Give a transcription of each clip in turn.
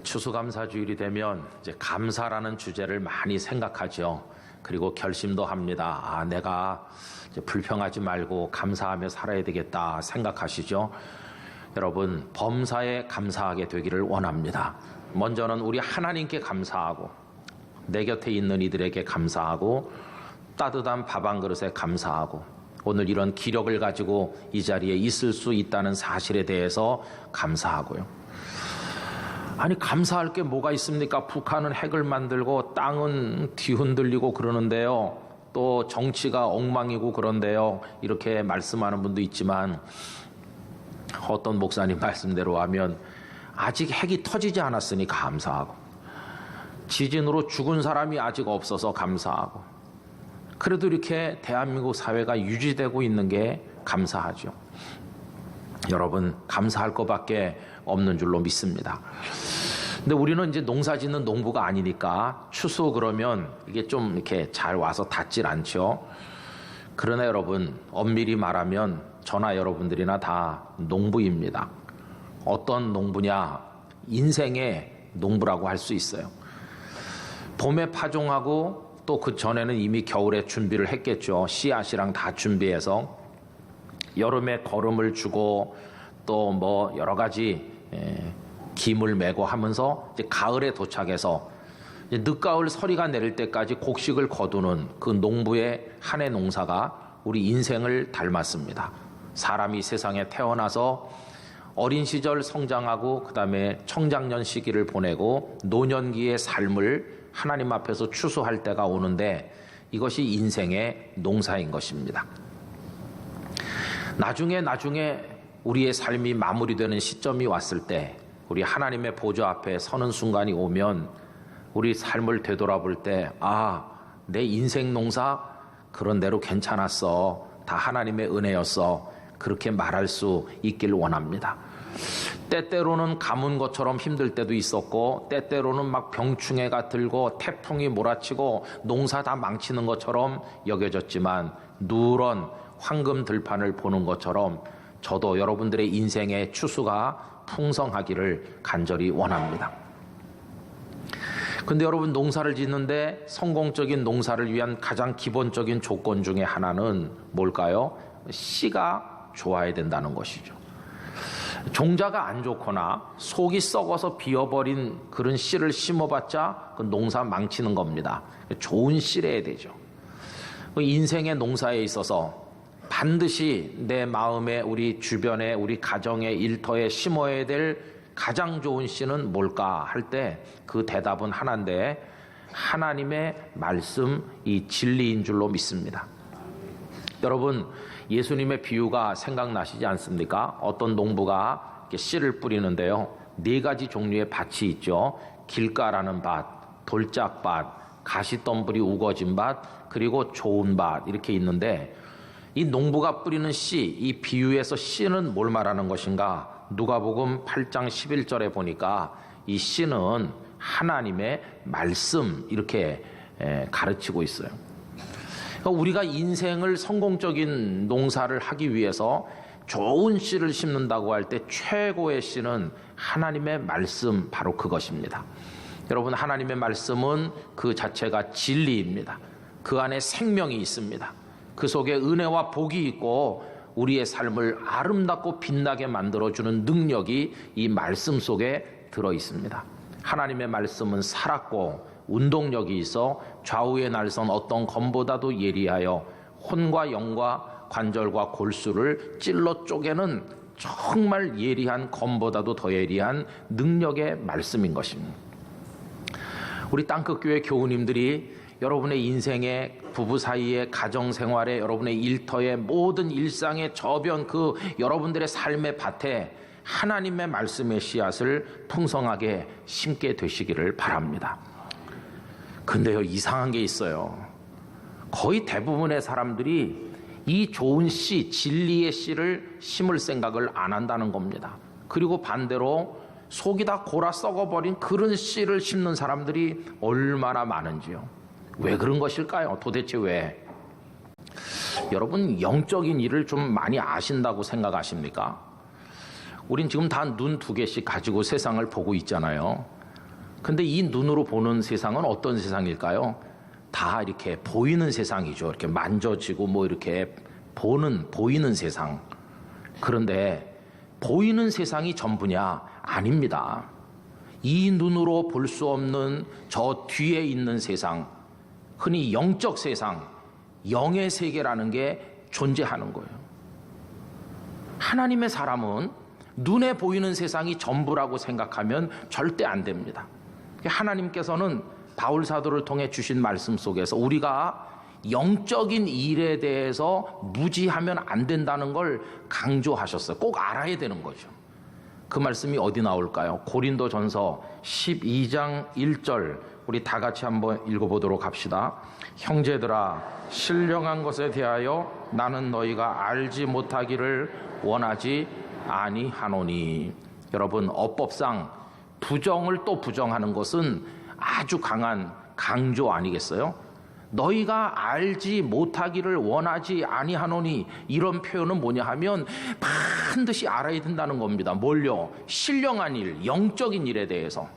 추수감사주일이 되면 이제 감사라는 주제를 많이 생각하죠. 그리고 결심도 합니다. 내가 이제 불평하지 말고 감사하며 살아야 되겠다 생각하시죠. 여러분, 범사에 감사하게 되기를 원합니다. 먼저는 우리 하나님께 감사하고, 내 곁에 있는 이들에게 감사하고, 따뜻한 밥 한 그릇에 감사하고, 오늘 이런 기력을 가지고 이 자리에 있을 수 있다는 사실에 대해서 감사하고요. 아니, 감사할 게 뭐가 있습니까? 북한은 핵을 만들고 땅은 뒤흔들리고 그러는데요. 또 정치가 엉망이고 그런데요. 이렇게 말씀하는 분도 있지만, 어떤 목사님 말씀대로 하면 아직 핵이 터지지 않았으니 감사하고, 지진으로 죽은 사람이 아직 없어서 감사하고, 그래도 이렇게 대한민국 사회가 유지되고 있는 게 감사하죠. 여러분, 감사할 것밖에 없는 줄로 믿습니다. 근데 우리는 이제 농사 짓는 농부가 아니니까 추수 그러면 이게 좀 이렇게 잘 와서 닿질 않죠. 그러나 여러분, 엄밀히 말하면 저나 여러분들이나 다 농부입니다. 어떤 농부냐? 인생의 농부라고 할 수 있어요. 봄에 파종하고 또 그 전에는 이미 겨울에 준비를 했겠죠. 씨앗이랑 다 준비해서 여름에 거름을 주고 또 뭐 여러 가지 김을 메고 하면서 이제 가을에 도착해서 이제 늦가을 서리가 내릴 때까지 곡식을 거두는 그 농부의 한 해 농사가 우리 인생을 닮았습니다. 사람이 세상에 태어나서 어린 시절 성장하고 그 다음에 청장년 시기를 보내고 노년기의 삶을 하나님 앞에서 추수할 때가 오는데, 이것이 인생의 농사인 것입니다. 나중에 우리의 삶이 마무리되는 시점이 왔을 때, 우리 하나님의 보좌 앞에 서는 순간이 오면 우리 삶을 되돌아볼 때, 내 인생 농사 그런 대로 괜찮았어, 다 하나님의 은혜였어, 그렇게 말할 수 있길 원합니다. 때때로는 가문 것처럼 힘들 때도 있었고, 때때로는 막 병충해가 들고 태풍이 몰아치고 농사 다 망치는 것처럼 여겨졌지만, 누런 황금 들판을 보는 것처럼 저도 여러분들의 인생의 추수가 풍성하기를 간절히 원합니다. 근데 여러분, 농사를 짓는데 성공적인 농사를 위한 가장 기본적인 조건 중에 하나는 뭘까요? 씨가 좋아야 된다는 것이죠. 종자가 안 좋거나 속이 썩어서 비어버린 그런 씨를 심어봤자 그 농사 망치는 겁니다. 좋은 씨래야 되죠. 인생의 농사에 있어서 반드시 내 마음에, 우리 주변에, 우리 가정의 일터에 심어야 될 가장 좋은 씨는 뭘까 할 때 그 대답은 하나인데, 하나님의 말씀, 이 진리인 줄로 믿습니다. 여러분, 예수님의 비유가 생각나시지 않습니까? 어떤 농부가 씨를 뿌리는데요, 4가지 종류의 밭이 있죠. 길가라는 밭, 돌짝밭, 가시덤불이 우거진 밭, 그리고 좋은 밭, 이렇게 있는데, 이 농부가 뿌리는 씨, 이 비유에서 씨는 뭘 말하는 것인가? 누가복음 8장 11절에 보니까 이 씨는 하나님의 말씀, 이렇게 가르치고 있어요. 우리가 인생을 성공적인 농사를 하기 위해서 좋은 씨를 심는다고 할 때 최고의 씨는 하나님의 말씀, 바로 그것입니다. 여러분, 하나님의 말씀은 그 자체가 진리입니다. 그 안에 생명이 있습니다. 그 속에 은혜와 복이 있고 우리의 삶을 아름답고 빛나게 만들어주는 능력이 이 말씀 속에 들어 있습니다. 하나님의 말씀은 살았고 운동력이 있어 좌우의 날선 어떤 검보다도 예리하여 혼과 영과 관절과 골수를 찔러 쪼개는 정말 예리한 검보다도 더 예리한 능력의 말씀인 것입니다. 우리 땅끝교회 교우님들이 여러분의 인생에, 부부 사이에, 가정생활에, 여러분의 일터에, 모든 일상의 저변, 그 여러분들의 삶의 밭에 하나님의 말씀의 씨앗을 풍성하게 심게 되시기를 바랍니다. 근데요, 이상한 게 있어요. 거의 대부분의 사람들이 이 좋은 씨, 진리의 씨를 심을 생각을 안 한다는 겁니다. 그리고 반대로 속이 다 골아 썩어버린 그런 씨를 심는 사람들이 얼마나 많은지요. 왜 그런 것일까요? 도대체 왜? 여러분, 영적인 일을 좀 많이 아신다고 생각하십니까? 우린 지금 다 눈 두 개씩 가지고 세상을 보고 있잖아요. 근데 이 눈으로 보는 세상은 어떤 세상일까요? 다 이렇게 보이는 세상이죠. 이렇게 만져지고 뭐 이렇게 보이는 세상. 그런데 보이는 세상이 전부냐? 아닙니다. 이 눈으로 볼 수 없는 저 뒤에 있는 세상, 흔히 영적 세상, 영의 세계라는 게 존재하는 거예요. 하나님의 사람은 눈에 보이는 세상이 전부라고 생각하면 절대 안 됩니다. 하나님께서는 바울 사도를 통해 주신 말씀 속에서 우리가 영적인 일에 대해서 무지하면 안 된다는 걸 강조하셨어요. 꼭 알아야 되는 거죠. 그 말씀이 어디 나올까요? 고린도전서 12장 1절 우리 다 같이 한번 읽어보도록 합시다. 형제들아, 신령한 것에 대하여 나는 너희가 알지 못하기를 원하지 아니하노니. 여러분, 어법상 부정을 또 부정하는 것은 아주 강한 강조 아니겠어요? 너희가 알지 못하기를 원하지 아니하노니, 이런 표현은 뭐냐 하면 반드시 알아야 된다는 겁니다. 뭘요? 신령한 일, 영적인 일에 대해서.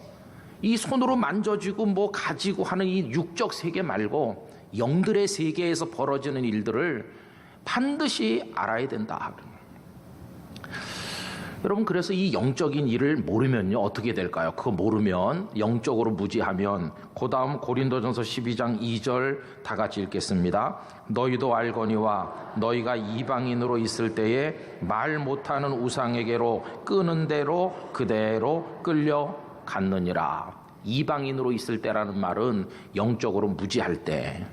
이 손으로 만져지고 뭐 가지고 하는 이 육적 세계 말고 영들의 세계에서 벌어지는 일들을 반드시 알아야 된다. 여러분, 그래서 이 영적인 일을 모르면요 어떻게 될까요? 그거 모르면, 영적으로 무지하면, 그 다음 고린도전서 12장 2절 다 같이 읽겠습니다. 너희도 알거니와 너희가 이방인으로 있을 때에 말 못하는 우상에게로 끄는 대로 그대로 끌려갔느니라. 이방인으로 있을 때라는 말은 영적으로 무지할 때,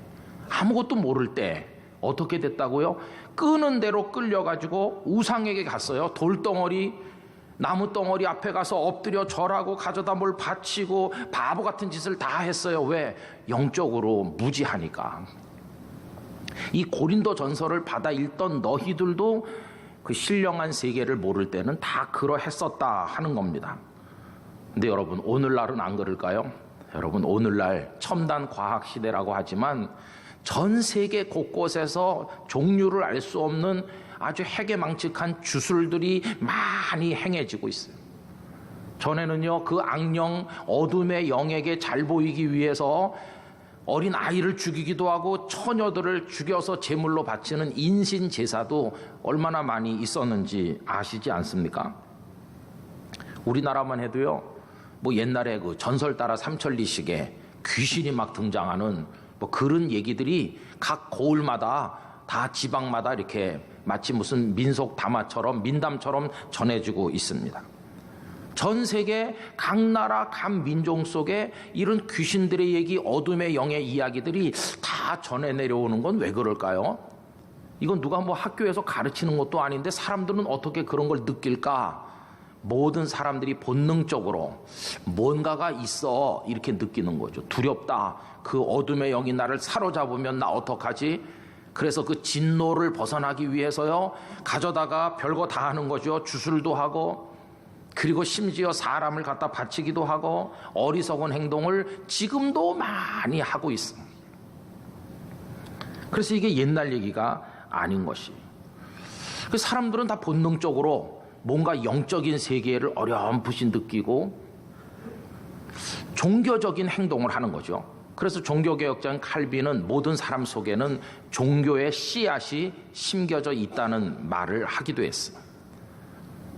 아무것도 모를 때 어떻게 됐다고요? 끄는 대로 끌려가지고 우상에게 갔어요. 돌덩어리, 나무덩어리 앞에 가서 엎드려 절하고 가져다 뭘 바치고 바보 같은 짓을 다 했어요. 왜? 영적으로 무지하니까. 이 고린도 전서를 받아 읽던 너희들도 그 신령한 세계를 모를 때는 다 그러했었다 하는 겁니다. 근데 여러분, 오늘날은 안 그럴까요? 여러분, 오늘날 첨단 과학 시대라고 하지만 전 세계 곳곳에서 종류를 알 수 없는 아주 해괴망측한 주술들이 많이 행해지고 있어요. 전에는요, 그 악령, 어둠의 영에게 잘 보이기 위해서 어린 아이를 죽이기도 하고 처녀들을 죽여서 제물로 바치는 인신 제사도 얼마나 많이 있었는지 아시지 않습니까? 우리나라만 해도요, 뭐 옛날에 그 전설 따라 삼천리식에 귀신이 막 등장하는 뭐 그런 얘기들이 각 고을마다 다 지방마다 이렇게 마치 무슨 민속 담화처럼 민담처럼 전해지고 있습니다. 전 세계 각 나라 각 민족 속에 이런 귀신들의 얘기, 어둠의 영의 이야기들이 다 전해 내려오는 건 왜 그럴까요? 이건 누가 뭐 학교에서 가르치는 것도 아닌데 사람들은 어떻게 그런 걸 느낄까? 모든 사람들이 본능적으로 뭔가가 있어 이렇게 느끼는 거죠. 두렵다. 그 어둠의 영이 나를 사로잡으면 나 어떡하지? 그래서 그 진노를 벗어나기 위해서요, 가져다가 별거 다 하는 거죠. 주술도 하고, 그리고 심지어 사람을 갖다 바치기도 하고, 어리석은 행동을 지금도 많이 하고 있습니다. 그래서 이게 옛날 얘기가 아닌 것이. 그 사람들은 다 본능적으로 뭔가 영적인 세계를 어렴풋이 느끼고 종교적인 행동을 하는 거죠. 그래서 종교개혁자인 칼빈은 모든 사람 속에는 종교의 씨앗이 심겨져 있다는 말을 하기도 했어요.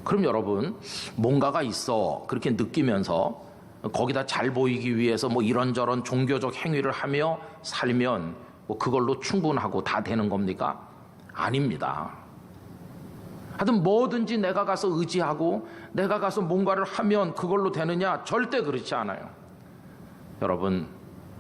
그럼 여러분, 뭔가가 있어 그렇게 느끼면서 거기다 잘 보이기 위해서 뭐 이런저런 종교적 행위를 하며 살면 뭐 그걸로 충분하고 다 되는 겁니까? 아닙니다. 하여튼 뭐든지 내가 가서 의지하고 내가 가서 뭔가를 하면 그걸로 되느냐? 절대 그렇지 않아요. 여러분,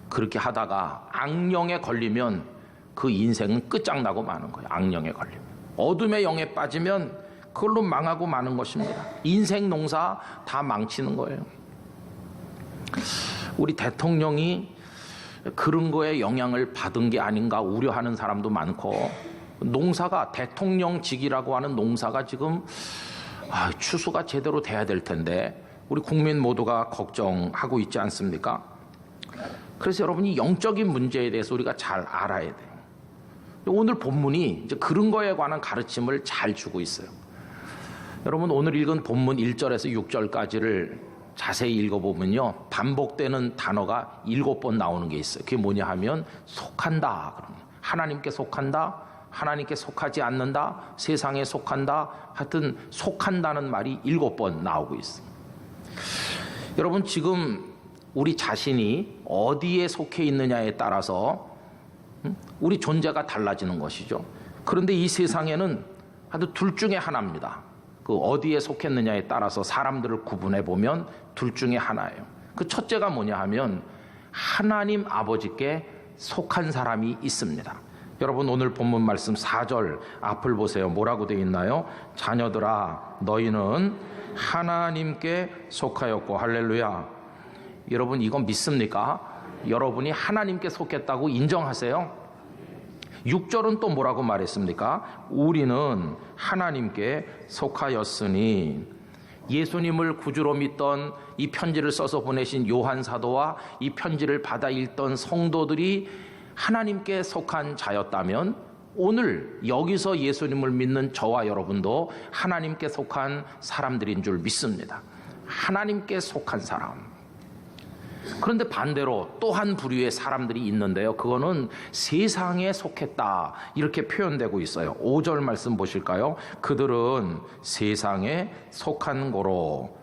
그렇게 하다가 악령에 걸리면 그 인생은 끝장나고 마는 거예요. 악령에 걸리면. 어둠의 영에 빠지면 그걸로 망하고 마는 것입니다. 인생 농사 다 망치는 거예요. 우리 대통령이 그런 거에 영향을 받은 게 아닌가 우려하는 사람도 많고, 농사가, 대통령직이라고 하는 농사가 지금 추수가 제대로 돼야 될 텐데 우리 국민 모두가 걱정하고 있지 않습니까? 그래서 여러분이 영적인 문제에 대해서 우리가 잘 알아야 돼요. 오늘 본문이 이제 그런 거에 관한 가르침을 잘 주고 있어요. 여러분 오늘 읽은 본문 1절에서 6절까지를 자세히 읽어보면요, 반복되는 단어가 7번 나오는 게 있어요. 그게 뭐냐 하면 속한다, 하나님께 속한다, 하나님께 속하지 않는다, 세상에 속한다, 하여튼 속한다는 말이 7번 나오고 있어요. 여러분 지금 우리 자신이 어디에 속해 있느냐에 따라서 우리 존재가 달라지는 것이죠. 그런데 이 세상에는 아주 둘 중에 하나입니다. 그 어디에 속했느냐에 따라서 사람들을 구분해 보면 둘 중에 하나예요. 그 첫째가 뭐냐 하면 하나님 아버지께 속한 사람이 있습니다. 여러분 오늘 본문 말씀 4절 앞을 보세요. 뭐라고 되어 있나요? 자녀들아 너희는 하나님께 속하였고, 할렐루야. 여러분 이건 믿습니까? 여러분이 하나님께 속했다고 인정하세요? 6절은 또 뭐라고 말했습니까? 우리는 하나님께 속하였으니. 예수님을 구주로 믿던, 이 편지를 써서 보내신 요한 사도와 이 편지를 받아 읽던 성도들이 하나님께 속한 자였다면 오늘 여기서 예수님을 믿는 저와 여러분도 하나님께 속한 사람들인 줄 믿습니다. 하나님께 속한 사람. 그런데 반대로 또 한 부류의 사람들이 있는데요, 그거는 세상에 속했다 이렇게 표현되고 있어요. 5절 말씀 보실까요? 그들은 세상에 속한 거로.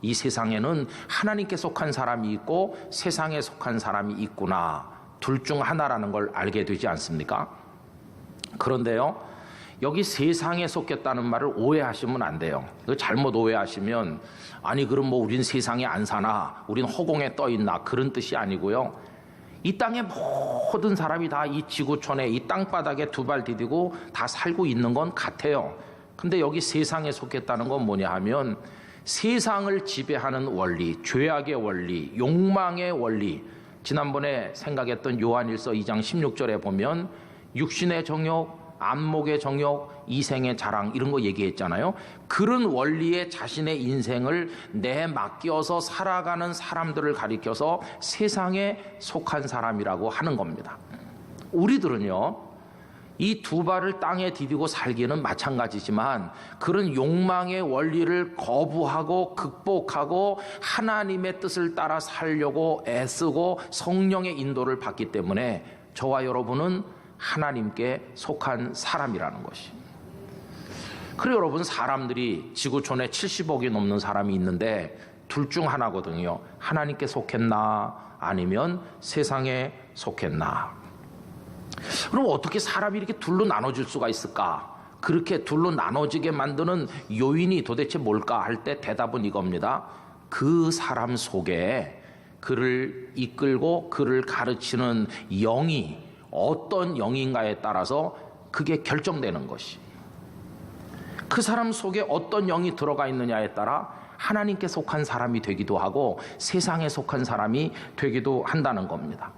이 세상에는 하나님께 속한 사람이 있고 세상에 속한 사람이 있구나, 둘 중 하나라는 걸 알게 되지 않습니까? 그런데요, 여기 세상에 속했다는 말을 오해하시면 안 돼요. 잘못 오해하시면 아니 그럼 뭐 우린 세상에 안 사나, 우린 허공에 떠 있나, 그런 뜻이 아니고요. 이 땅의 모든 사람이 다 이 지구촌에, 이 땅바닥에 두 발 디디고 다 살고 있는 건 같아요. 근데 여기 세상에 속했다는 건 뭐냐 하면 세상을 지배하는 원리, 죄악의 원리, 욕망의 원리. 지난번에 생각했던 요한일서 2장 16절에 보면 육신의 정욕, 안목의 정욕, 이생의 자랑, 이런 거 얘기했잖아요. 그런 원리에 자신의 인생을 내맡겨서 살아가는 사람들을 가리켜서 세상에 속한 사람이라고 하는 겁니다. 우리들은요, 이 두 발을 땅에 디디고 살기는 마찬가지지만 그런 욕망의 원리를 거부하고 극복하고 하나님의 뜻을 따라 살려고 애쓰고 성령의 인도를 받기 때문에 저와 여러분은 하나님께 속한 사람이라는 것이. 그래요, 여러분, 사람들이 지구촌에 70억이 넘는 사람이 있는데 둘 중 하나거든요. 하나님께 속했나 아니면 세상에 속했나. 그럼 어떻게 사람이 이렇게 둘로 나눠질 수가 있을까? 그렇게 둘로 나눠지게 만드는 요인이 도대체 뭘까 할 때 대답은 이겁니다. 그 사람 속에 그를 이끌고 그를 가르치는 영이 어떤 영인가에 따라서 그게 결정되는 것이. 그 사람 속에 어떤 영이 들어가 있느냐에 따라 하나님께 속한 사람이 되기도 하고 세상에 속한 사람이 되기도 한다는 겁니다.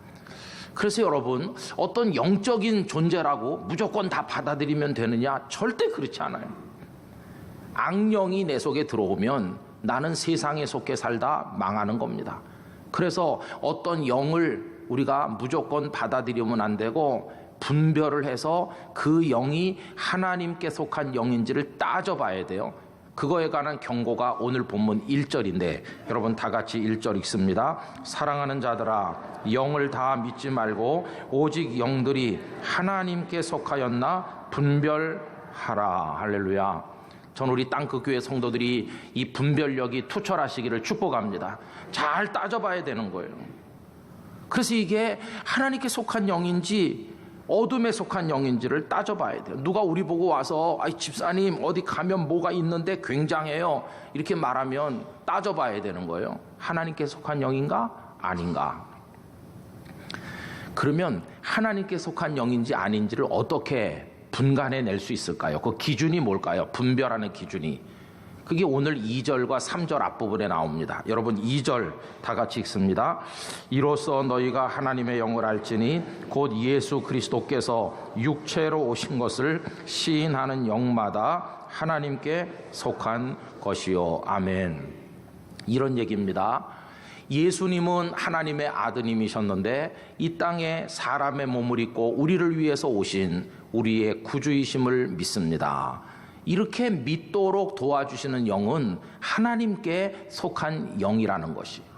그래서 여러분, 어떤 영적인 존재라고 무조건 다 받아들이면 되느냐? 절대 그렇지 않아요. 악령이 내 속에 들어오면 나는 세상에 속해 살다 망하는 겁니다. 그래서 어떤 영을 우리가 무조건 받아들이면 안 되고 분별을 해서 그 영이 하나님께 속한 영인지를 따져봐야 돼요. 그거에 관한 경고가 오늘 본문 1절인데 여러분 다 같이 1절 읽습니다. 사랑하는 자들아 영을 다 믿지 말고 오직 영들이 하나님께 속하였나 분별하라. 할렐루야. 전 우리 땅끝교회 성도들이 이 분별력이 투철하시기를 축복합니다. 잘 따져봐야 되는 거예요. 그래서 이게 하나님께 속한 영인지 어둠에 속한 영인지를 따져봐야 돼요. 누가 우리 보고 와서 집사님 어디 가면 뭐가 있는데 굉장해요 이렇게 말하면 따져봐야 되는 거예요. 하나님께 속한 영인가 아닌가. 그러면 하나님께 속한 영인지 아닌지를 어떻게 분간해낼 수 있을까요? 그 기준이 뭘까요? 분별하는 기준이. 그게 오늘 2절과 3절 앞부분에 나옵니다. 여러분 2절 다 같이 읽습니다. 이로써 너희가 하나님의 영을 알지니 곧 예수 그리스도께서 육체로 오신 것을 시인하는 영마다 하나님께 속한 것이요. 아멘. 이런 얘기입니다. 예수님은 하나님의 아드님이셨는데 이 땅에 사람의 몸을 입고 우리를 위해서 오신 우리의 구주이심을 믿습니다. 이렇게 믿도록 도와주시는 영은 하나님께 속한 영이라는 것이에요.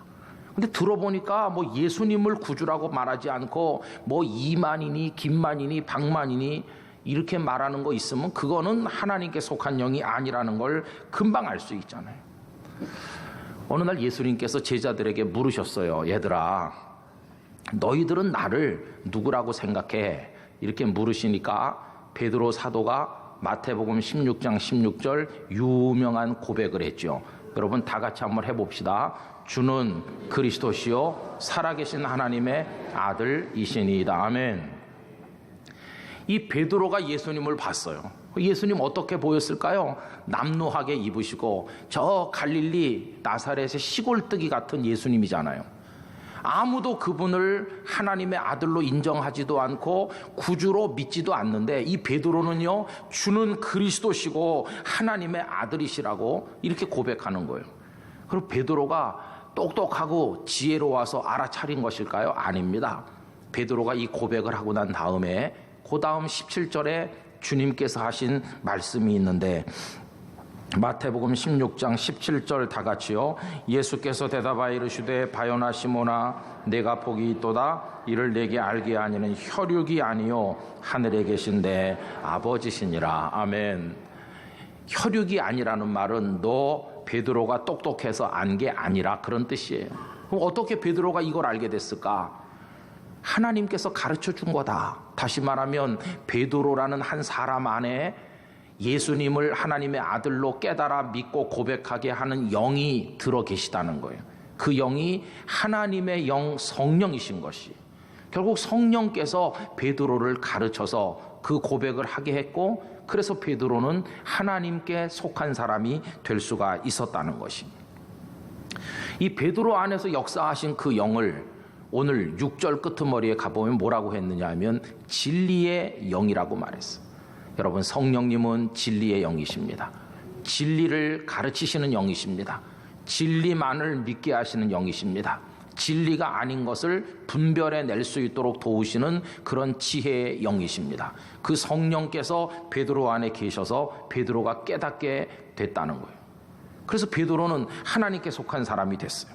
근데 들어보니까 뭐 예수님을 구주라고 말하지 않고 뭐 이만이니 김만이니 박만이니 이렇게 말하는 거 있으면 그거는 하나님께 속한 영이 아니라는 걸 금방 알 수 있잖아요. 어느 날 예수님께서 제자들에게 물으셨어요. 얘들아, 너희들은 나를 누구라고 생각해? 이렇게 물으시니까 베드로 사도가 마태복음 16장 16절 유명한 고백을 했죠. 여러분 다 같이 한번 해봅시다. 주는 그리스도시요 살아계신 하나님의 아들이시니이다. 아멘. 이 베드로가 예수님을 봤어요. 예수님 어떻게 보였을까요? 남루하게 입으시고 저 갈릴리 나사렛의 시골뜨기 같은 예수님이잖아요. 아무도 그분을 하나님의 아들로 인정하지도 않고 구주로 믿지도 않는데 이 베드로는요, 주는 그리스도시고 하나님의 아들이시라고 이렇게 고백하는 거예요. 그리고 베드로가 똑똑하고 지혜로워서 알아차린 것일까요? 아닙니다. 베드로가 이 고백을 하고 난 다음에 그 다음 17절에 주님께서 하신 말씀이 있는데 마태복음 16장 17절 다 같이요. 예수께서 대답하여 이르시되 바요나 시몬아 내가 복이 있도다. 이를 내게 알게 하니는 혈육이 아니요 하늘에 계신 내 아버지시니라. 아멘. 혈육이 아니라는 말은 너 베드로가 똑똑해서 안 게 아니라 그런 뜻이에요. 그럼 어떻게 베드로가 이걸 알게 됐을까? 하나님께서 가르쳐 준 거다. 다시 말하면 베드로라는 한 사람 안에 예수님을 하나님의 아들로 깨달아 믿고 고백하게 하는 영이 들어 계시다는 거예요. 그 영이 하나님의 영 성령이신 것이. 결국 성령께서 베드로를 가르쳐서 그 고백을 하게 했고, 그래서 베드로는 하나님께 속한 사람이 될 수가 있었다는 것이. 이 베드로 안에서 역사하신 그 영을 오늘 6절 끄트머리에 가보면 뭐라고 했느냐 하면 진리의 영이라고 말했어요. 여러분, 성령님은 진리의 영이십니다. 진리를 가르치시는 영이십니다. 진리만을 믿게 하시는 영이십니다. 진리가 아닌 것을 분별해낼 수 있도록 도우시는 그런 지혜의 영이십니다. 그 성령께서 베드로 안에 계셔서 베드로가 깨닫게 됐다는 거예요. 그래서 베드로는 하나님께 속한 사람이 됐어요.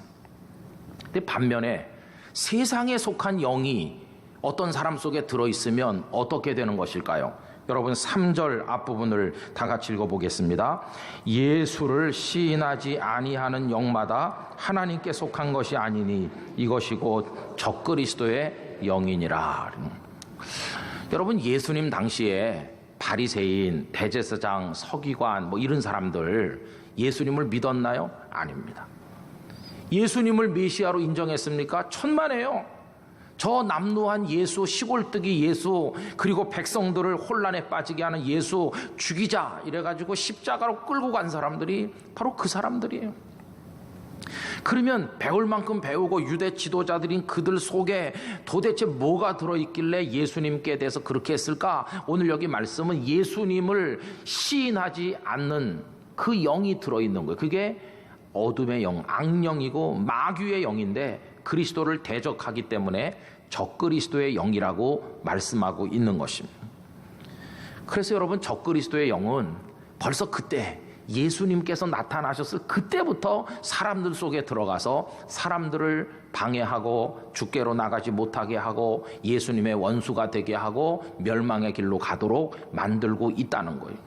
근데 반면에 세상에 속한 영이 어떤 사람 속에 들어있으면 어떻게 되는 것일까요? 여러분 3절 앞부분을 다 같이 읽어보겠습니다. 예수를 시인하지 아니하는 영마다 하나님께 속한 것이 아니니 이것이 곧 적그리스도의 영이니라. 여러분, 예수님 당시에 바리새인, 대제사장, 서기관 뭐 이런 사람들 예수님을 믿었나요? 아닙니다. 예수님을 메시아로 인정했습니까? 천만에요. 저 남루한 예수, 시골뜨기 예수, 그리고 백성들을 혼란에 빠지게 하는 예수 죽이자 이래가지고 십자가로 끌고 간 사람들이 바로 그 사람들이에요. 그러면 배울 만큼 배우고 유대 지도자들인 그들 속에 도대체 뭐가 들어있길래 예수님께 대해서 그렇게 했을까? 오늘 여기 말씀은 예수님을 시인하지 않는 그 영이 들어있는 거예요. 그게 어둠의 영, 악령이고 마귀의 영인데 그리스도를 대적하기 때문에 적그리스도의 영이라고 말씀하고 있는 것입니다. 그래서 여러분, 적그리스도의 영은 벌써 그때 예수님께서 나타나셨을 그때부터 사람들 속에 들어가서 사람들을 방해하고 주께로 나가지 못하게 하고 예수님의 원수가 되게 하고 멸망의 길로 가도록 만들고 있다는 거예요.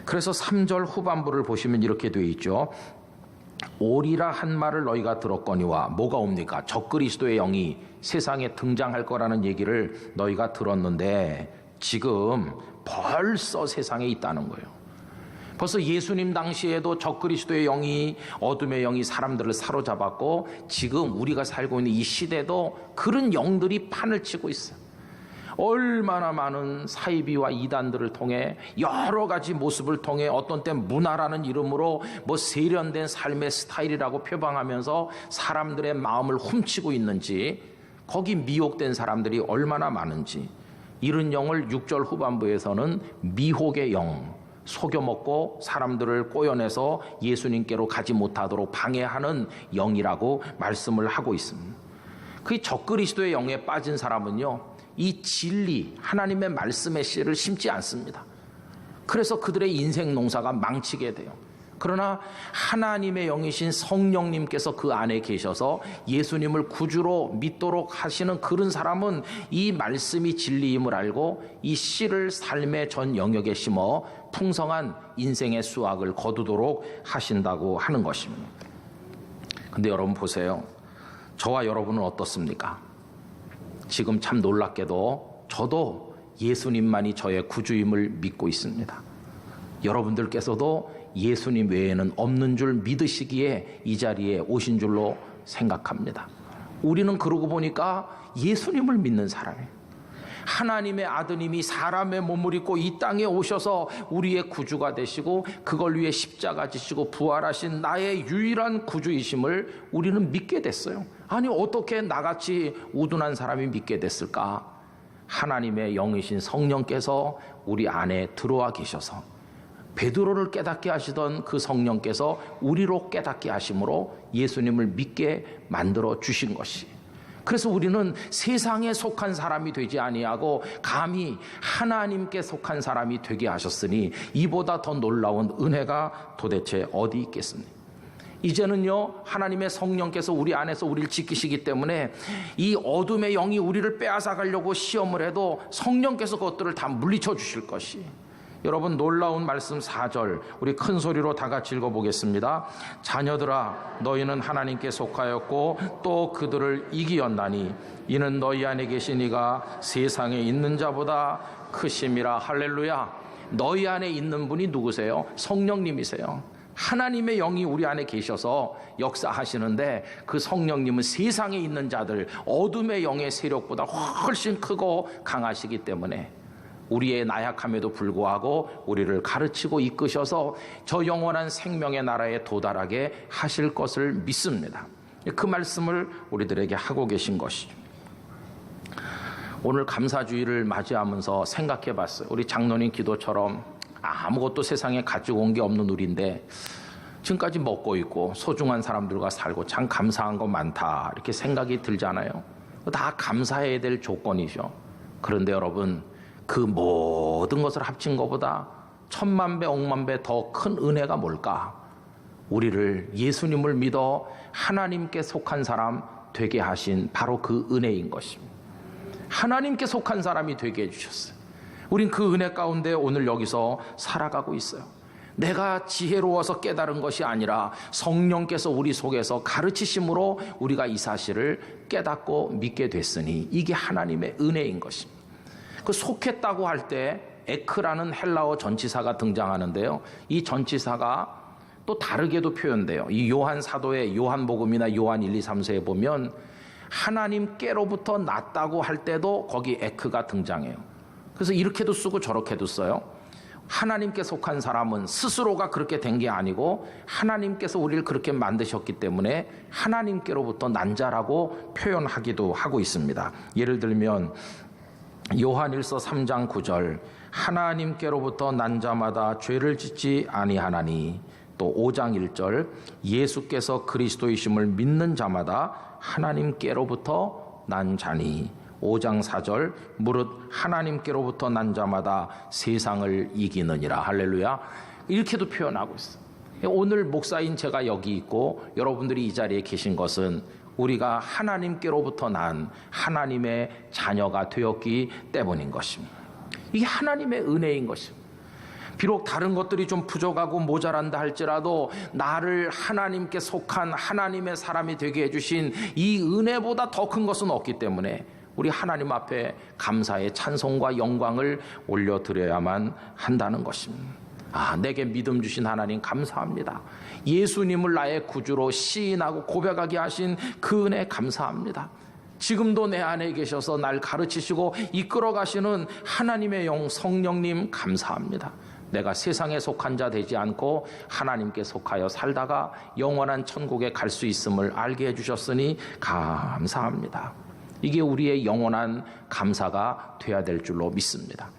그래서 3절 후반부를 보시면 이렇게 되어 있죠. 오리라 한 말을 너희가 들었거니와 뭐가 옵니까? 적그리스도의 영이 세상에 등장할 거라는 얘기를 너희가 들었는데 지금 벌써 세상에 있다는 거예요. 벌써 예수님 당시에도 적그리스도의 영이, 어둠의 영이 사람들을 사로잡았고 지금 우리가 살고 있는 이 시대도 그런 영들이 판을 치고 있어요. 얼마나 많은 사이비와 이단들을 통해 여러 가지 모습을 통해 어떤 때 문화라는 이름으로 뭐 세련된 삶의 스타일이라고 표방하면서 사람들의 마음을 훔치고 있는지, 거기 미혹된 사람들이 얼마나 많은지, 이런 영을 6절 후반부에서는 미혹의 영, 속여먹고 사람들을 꼬여내서 예수님께로 가지 못하도록 방해하는 영이라고 말씀을 하고 있습니다. 그 적그리스도의 영에 빠진 사람은요, 이 진리, 하나님의 말씀의 씨를 심지 않습니다. 그래서 그들의 인생 농사가 망치게 돼요. 그러나 하나님의 영이신 성령님께서 그 안에 계셔서 예수님을 구주로 믿도록 하시는 그런 사람은 이 말씀이 진리임을 알고 이 씨를 삶의 전 영역에 심어 풍성한 인생의 수확을 거두도록 하신다고 하는 것입니다. 근데 여러분 보세요. 저와 여러분은 어떻습니까? 지금 참 놀랍게도 저도 예수님만이 저의 구주임을 믿고 있습니다. 여러분들께서도 예수님 외에는 없는 줄 믿으시기에 이 자리에 오신 줄로 생각합니다. 우리는 그러고 보니까 예수님을 믿는 사람이에요. 하나님의 아드님이 사람의 몸을 입고 이 땅에 오셔서 우리의 구주가 되시고 그걸 위해 십자가 지시고 부활하신 나의 유일한 구주이심을 우리는 믿게 됐어요. 아니 어떻게 나같이 우둔한 사람이 믿게 됐을까? 하나님의 영이신 성령께서 우리 안에 들어와 계셔서 베드로를 깨닫게 하시던 그 성령께서 우리로 깨닫게 하심으로 예수님을 믿게 만들어 주신 것이, 그래서 우리는 세상에 속한 사람이 되지 아니하고 감히 하나님께 속한 사람이 되게 하셨으니 이보다 더 놀라운 은혜가 도대체 어디 있겠습니까? 이제는요, 하나님의 성령께서 우리 안에서 우리를 지키시기 때문에 이 어둠의 영이 우리를 빼앗아 가려고 시험을 해도 성령께서 그것들을 다 물리쳐 주실 것이. 여러분, 놀라운 말씀 4절 우리 큰 소리로 다 같이 읽어보겠습니다. 자녀들아, 너희는 하나님께 속하였고 또 그들을 이기었나니 이는 너희 안에 계신 이가 세상에 있는 자보다 크심이라. 할렐루야. 너희 안에 있는 분이 누구세요? 성령님이세요. 하나님의 영이 우리 안에 계셔서 역사하시는데 그 성령님은 세상에 있는 자들, 어둠의 영의 세력보다 훨씬 크고 강하시기 때문에 우리의 나약함에도 불구하고 우리를 가르치고 이끄셔서 저 영원한 생명의 나라에 도달하게 하실 것을 믿습니다. 그 말씀을 우리들에게 하고 계신 것이죠. 오늘 감사주의를 맞이하면서 생각해 봤어요. 우리 장로님 기도처럼 아무것도 세상에 가지고 온 게 없는 우리인데 지금까지 먹고 있고 소중한 사람들과 살고 참 감사한 거 많다, 이렇게 생각이 들잖아요. 다 감사해야 될 조건이죠. 그런데 여러분, 그 모든 것을 합친 것보다 천만 배, 억만 배 더 큰 은혜가 뭘까? 우리를 예수님을 믿어 하나님께 속한 사람 되게 하신 바로 그 은혜인 것입니다. 하나님께 속한 사람이 되게 해주셨어요. 우린 그 은혜 가운데 오늘 여기서 살아가고 있어요. 내가 지혜로워서 깨달은 것이 아니라 성령께서 우리 속에서 가르치심으로 우리가 이 사실을 깨닫고 믿게 됐으니 이게 하나님의 은혜인 것입니다. 그 속했다고 할 때 에크라는 헬라어 전치사가 등장하는데요. 이 전치사가 또 다르게도 표현돼요. 이 요한 사도의 요한복음이나 요한 1, 2, 3세에 보면 하나님께로부터 났다고 할 때도 거기 에크가 등장해요. 그래서 이렇게도 쓰고 저렇게도 써요. 하나님께 속한 사람은 스스로가 그렇게 된 게 아니고 하나님께서 우리를 그렇게 만드셨기 때문에 하나님께로부터 난 자라고 표현하기도 하고 있습니다. 예를 들면 요한일서 3장 9절 하나님께로부터 난 자마다 죄를 짓지 아니하나니, 또 5장 1절 예수께서 그리스도이심을 믿는 자마다 하나님께로부터 난 자니, 5장 4절 무릇 하나님께로부터 난 자마다 세상을 이기느니라. 할렐루야. 이렇게도 표현하고 있어요. 오늘 목사인 제가 여기 있고 여러분들이 이 자리에 계신 것은 우리가 하나님께로부터 난 하나님의 자녀가 되었기 때문인 것입니다. 이게 하나님의 은혜인 것입니다. 비록 다른 것들이 좀 부족하고 모자란다 할지라도 나를 하나님께 속한 하나님의 사람이 되게 해주신 이 은혜보다 더 큰 것은 없기 때문에 우리 하나님 앞에 감사의 찬송과 영광을 올려드려야만 한다는 것입니다. 내게 믿음 주신 하나님 감사합니다. 예수님을 나의 구주로 시인하고 고백하게 하신 그 은혜 감사합니다. 지금도 내 안에 계셔서 날 가르치시고 이끌어 가시는 하나님의 영 성령님 감사합니다. 내가 세상에 속한 자 되지 않고 하나님께 속하여 살다가 영원한 천국에 갈 수 있음을 알게 해주셨으니 감사합니다. 이게 우리의 영원한 감사가 돼야 될 줄로 믿습니다.